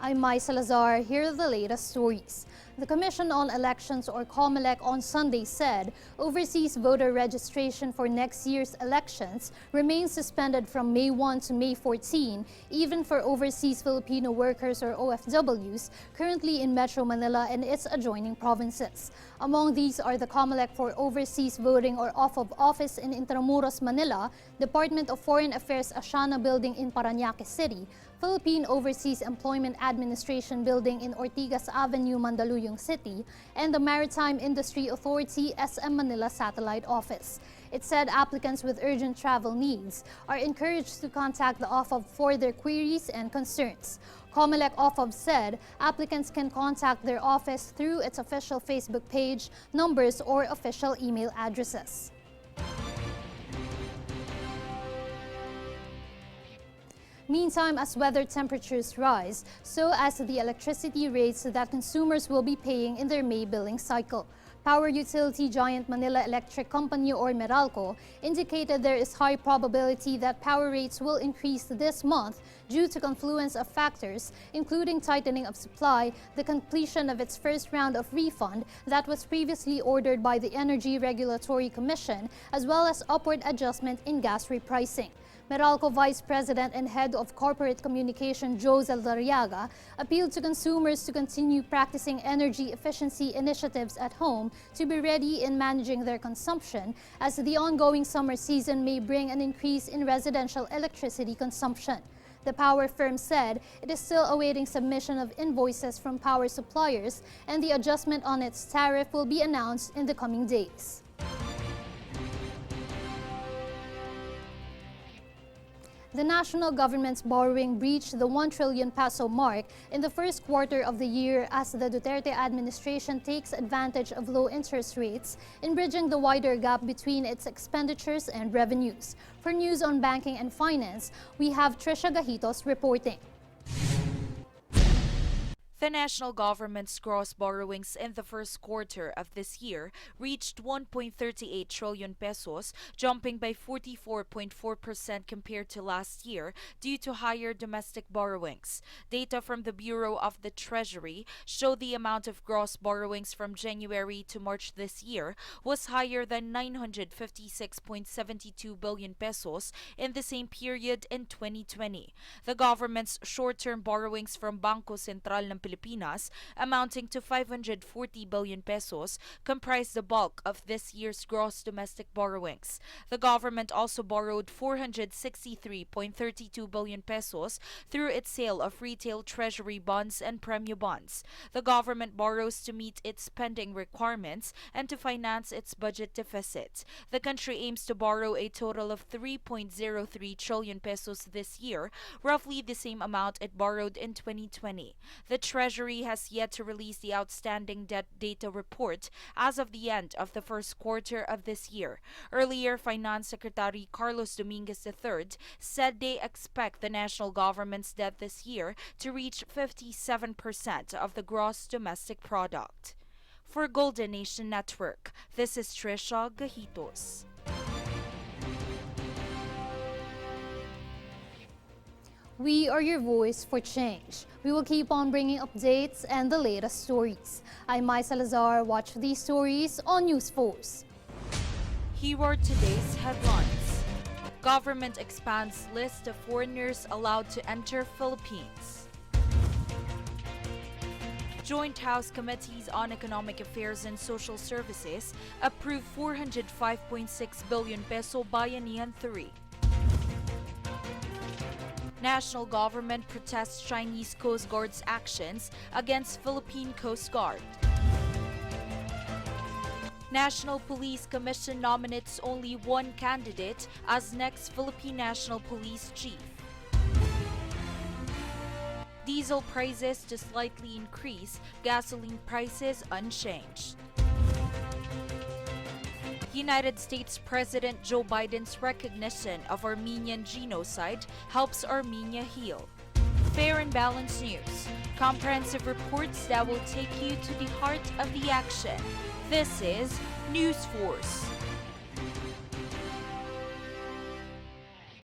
I'm Mai Salazar. Here are the latest stories. The Commission on Elections, or Comelec, on Sunday said overseas voter registration for next year's elections remains suspended from May 1 to May 14, even for overseas Filipino workers or OFWs currently in Metro Manila and its adjoining provinces. Among these are the Comelec for Overseas Voting or OFWS in Intramuros, Manila, Department of Foreign Affairs Asiana Building in Parañaque City, Philippine Overseas Employment Administration Building in Ortigas Avenue, Mandaluyong City, and the Maritime Industry Authority SM Manila Satellite Office. It said applicants with urgent travel needs are encouraged to contact the OFWS for their queries and concerns. Comelec OFWS said applicants can contact their office through its official Facebook page, numbers, or official email addresses. Meantime, as weather temperatures rise, so as the electricity rates that consumers will be paying in their May billing cycle. Power utility giant Manila Electric Company, or Meralco, indicated there is high probability that power rates will increase this month due to confluence of factors, including tightening of supply, the completion of its first round of refund that was previously ordered by the Energy Regulatory Commission, as well as upward adjustment in gas repricing. Meralco Vice President and Head of Corporate Communication Jose Lariaga appealed to consumers to continue practicing energy efficiency initiatives at home to be ready in managing their consumption, as the ongoing summer season may bring an increase in residential electricity consumption. The power firm said it is still awaiting submission of invoices from power suppliers, and the adjustment on its tariff will be announced in the coming days. The national government's borrowing breached the 1 trillion peso mark in the first quarter of the year as the Duterte administration takes advantage of low interest rates in bridging the wider gap between its expenditures and revenues. For news on banking and finance, we have Trisha Gajitos reporting. The national government's gross borrowings in the first quarter of this year reached 1.38 trillion pesos, jumping by 44.4% compared to last year due to higher domestic borrowings. Data from the Bureau of the Treasury show the amount of gross borrowings from January to March this year was higher than 956.72 billion pesos in the same period in 2020. The government's short-term borrowings from Bangko Sentral ng Pilipinas, amounting to 540 billion pesos, comprise the bulk of this year's gross domestic borrowings. The government also borrowed 463.32 billion pesos through its sale of retail treasury bonds and premium bonds. The government borrows to meet its spending requirements and to finance its budget deficit. The country aims to borrow a total of 3.03 trillion pesos this year, roughly the same amount it borrowed in 2020. The Treasury has yet to release the outstanding debt data report as of the end of the first quarter of this year. Earlier, Finance Secretary Carlos Dominguez III said they expect the national government's debt this year to reach 57% of the gross domestic product. For Golden Nation Network, this is Trisha Gajitos. We are your voice for change. We will keep on bringing updates and the latest stories. I'm Mai Salazar. Watch these stories on News Force. Here are today's headlines. Government expands list of foreigners allowed to enter Philippines. Joint House Committees on Economic Affairs and Social Services approved 405.6 billion peso Bayanihan 3. National government protests Chinese Coast Guard's actions against Philippine Coast Guard. National Police Commission nominates only one candidate as next Philippine National Police Chief. Diesel prices to slightly increase, gasoline prices unchanged. United States President Joe Biden's recognition of Armenian genocide helps Armenia heal. Fair and balanced news. Comprehensive reports that will take you to the heart of the action. This is News Force.